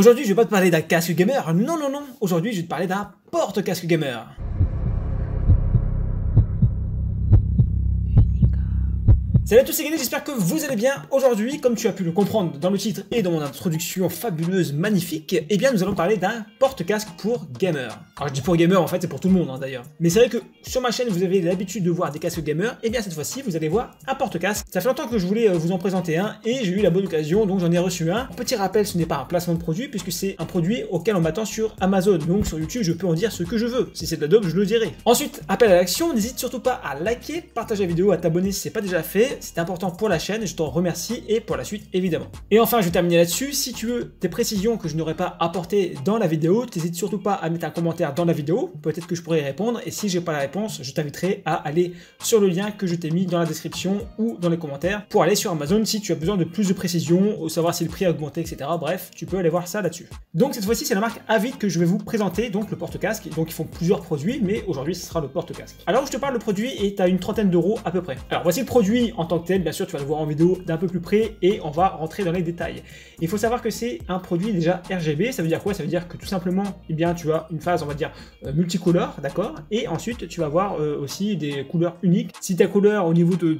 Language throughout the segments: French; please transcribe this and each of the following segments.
Aujourd'hui, je vais pas te parler d'un casque gamer, non, non, non. Aujourd'hui, je vais te parler d'un porte-casque gamer. Salut à tous, c'est Gagné, j'espère que vous allez bien. Aujourd'hui, comme tu as pu le comprendre dans le titre et dans mon introduction fabuleuse, magnifique, eh bien nous allons parler d'un porte-casque pour gamer. Alors je dis pour gamer, en fait c'est pour tout le monde d'ailleurs. Mais c'est vrai que sur ma chaîne vous avez l'habitude de voir des casques gamer, et bien cette fois-ci vous allez voir un porte-casque. Ça fait longtemps que je voulais vous en présenter un et j'ai eu la bonne occasion, donc j'en ai reçu un. Petit rappel, ce n'est pas un placement de produit puisque c'est un produit auquel on m'attend sur Amazon. Donc sur YouTube je peux en dire ce que je veux. Si c'est de la dope, je le dirai. Ensuite, appel à l'action, n'hésite surtout pas à liker, partager la vidéo, à t'abonner si c'est pas déjà fait. C'est important pour la chaîne, je t'en remercie et pour la suite évidemment. Et enfin je vais terminer là-dessus, si tu veux des précisions que je n'aurais pas apportées dans la vidéo, n'hésite surtout pas à mettre un commentaire dans la vidéo, peut-être que je pourrais y répondre, et si j'ai pas la réponse, je t'inviterai à aller sur le lien que je t'ai mis dans la description ou dans les commentaires pour aller sur Amazon si tu as besoin de plus de précisions, savoir si le prix a augmenté, etc. Bref, tu peux aller voir ça là-dessus. Donc cette fois-ci c'est la marque Avid que je vais vous présenter, donc le porte-casque, donc ils font plusieurs produits, mais aujourd'hui ce sera le porte-casque. Alors je te parle, le produit est à une trentaine d'euros à peu près. Alors voici le produit en tant que tel. Bien sûr, tu vas le voir en vidéo d'un peu plus près et on va rentrer dans les détails. Il faut savoir que c'est un produit déjà RGB. Ça veut dire quoi? Ça veut dire que tout simplement, eh bien, tu as une phase, on va dire, multicolore, d'accord? Et ensuite, tu vas avoir aussi des couleurs uniques. Si ta couleur au niveau de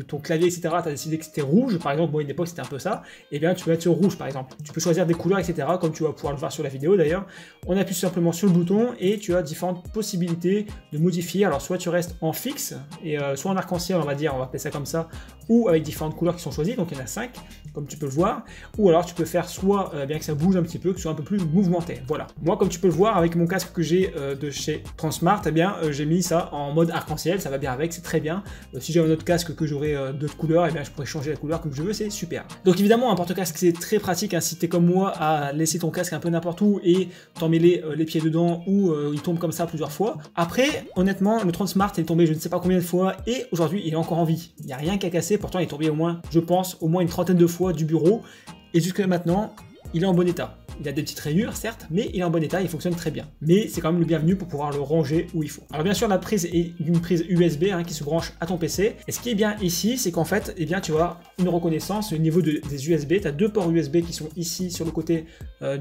ton clavier, etc., tu as décidé que c'était rouge, par exemple, moi, à une époque, c'était un peu ça, eh bien, tu vas être sur rouge, par exemple. Tu peux choisir des couleurs, etc., comme tu vas pouvoir le voir sur la vidéo, d'ailleurs. On appuie simplement sur le bouton et tu as différentes possibilités de modifier. Alors, soit tu restes en fixe, et soit en arc-en-ciel, on va dire, on va appeler ça comme ça, ou avec différentes couleurs qui sont choisies, donc il y en a 5, comme tu peux le voir, ou alors tu peux faire soit bien que ça bouge un petit peu, que ce soit un peu plus mouvementé, voilà. Moi, comme tu peux le voir, avec mon casque que j'ai de chez Transmart, eh bien j'ai mis ça en mode arc-en-ciel, ça va bien avec, c'est très bien. Si j'ai un autre casque que j'aurais d'autres couleurs, eh bien je pourrais changer la couleur comme je veux, c'est super. Donc évidemment, un porte-casque c'est très pratique, hein, si t'es comme moi à laisser ton casque un peu n'importe où et t'emmêler les pieds dedans, ou il tombe comme ça plusieurs fois. Après, honnêtement, le Transmart est tombé je ne sais pas combien de fois, et aujourd'hui il est encore en vie. Il n'y a rien qu'à casser, pourtant il est tombé au moins, je pense, au moins une trentaine de fois du bureau, et jusqu'à maintenant, il est en bon état. Il a des petites rayures, certes, mais il est en bon état, il fonctionne très bien. Mais c'est quand même le bienvenu pour pouvoir le ranger où il faut. Alors bien sûr, la prise est une prise USB qui se branche à ton PC. Et ce qui est bien ici, c'est qu'en fait, eh bien, tu as une reconnaissance au niveau des USB. Tu as deux ports USB qui sont ici sur le côté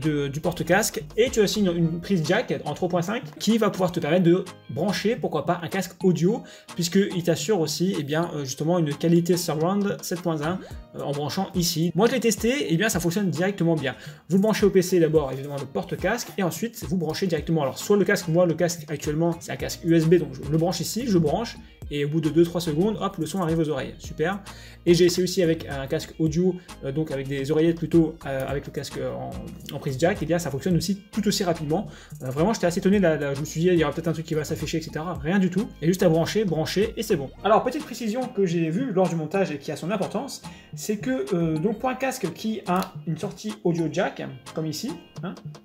du porte-casque. Et tu as aussi une prise jack en 3.5 qui va pouvoir te permettre de brancher, pourquoi pas, un casque audio, puisqu'il t'assure aussi, eh bien, justement, une qualité surround 7.1 en branchant ici. Moi, je l'ai testé, et bien, ça fonctionne directement bien. Vous le branchez au PC d'abord, évidemment, le porte-casque, et ensuite vous branchez directement. Alors soit le casque, moi le casque actuellement c'est un casque USB, donc je le branche ici, je branche, et au bout de 2-3 secondes, hop, le son arrive aux oreilles, super. Et j'ai essayé aussi avec un casque audio, donc avec des oreillettes plutôt, avec le casque en prise jack, et bien ça fonctionne aussi tout aussi rapidement. Vraiment j'étais assez étonné, je me suis dit il y aura peut-être un truc qui va s'afficher, etc. Rien du tout, et juste à brancher, et c'est bon. Alors petite précision que j'ai vue lors du montage et qui a son importance, c'est que donc pour un casque qui a une sortie audio jack, comme ici,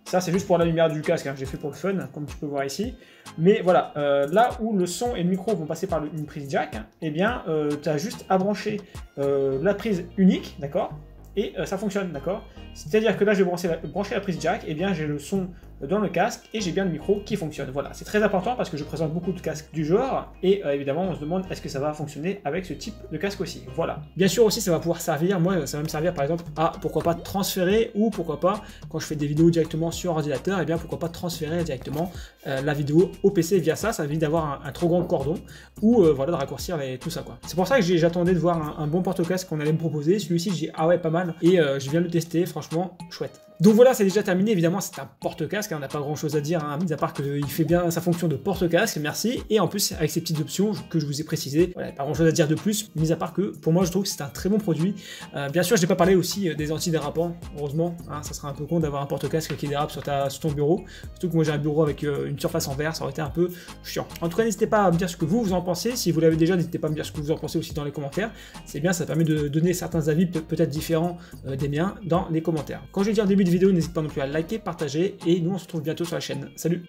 ça c'est juste pour la lumière du casque, j'ai fait pour le fun, comme tu peux voir ici, mais voilà, là où le son et le micro vont passer par une prise jack, eh bien tu as juste à brancher la prise unique, d'accord, et ça fonctionne, d'accord. C'est-à-dire que là je vais brancher la prise jack, et bien j'ai le son dans le casque et j'ai bien le micro qui fonctionne. Voilà, c'est très important parce que je présente beaucoup de casques du genre, et évidemment on se demande est-ce que ça va fonctionner avec ce type de casque aussi. Voilà. Bien sûr aussi ça va pouvoir servir, moi ça va me servir par exemple à pourquoi pas transférer, ou pourquoi pas quand je fais des vidéos directement sur ordinateur, et bien pourquoi pas transférer directement la vidéo au PC via ça. Ça évite d'avoir un trop grand cordon, ou voilà, de raccourcir tout ça quoi. C'est pour ça que j'attendais de voir un bon porte-casque qu'on allait me proposer. Celui-ci j'ai dit ah ouais, pas mal, et je viens de le tester, franchement chouette. Donc voilà, c'est déjà terminé. Évidemment c'est un porte-casque, on n'a pas grand chose à dire, mis à part qu'il fait bien sa fonction de porte-casque, merci, et en plus avec ces petites options que je vous ai précisées, voilà, pas grand chose à dire de plus, mis à part que pour moi je trouve que c'est un très bon produit. Bien sûr je n'ai pas parlé aussi des antidérapants, heureusement, ça serait un peu con d'avoir un porte-casque qui dérape sur ton bureau, surtout que moi j'ai un bureau avec une surface en verre, ça aurait été un peu chiant. En tout cas n'hésitez pas à me dire ce que vous en pensez, si vous l'avez déjà n'hésitez pas à me dire ce que vous en pensez aussi dans les commentaires, c'est bien, ça permet de donner certains avis peut-être différents des miens dans les commentaires. Quand je vais dire en début de vidéo, n'hésitez pas non plus à liker, partager, et nous on se retrouve bientôt sur la chaîne. Salut!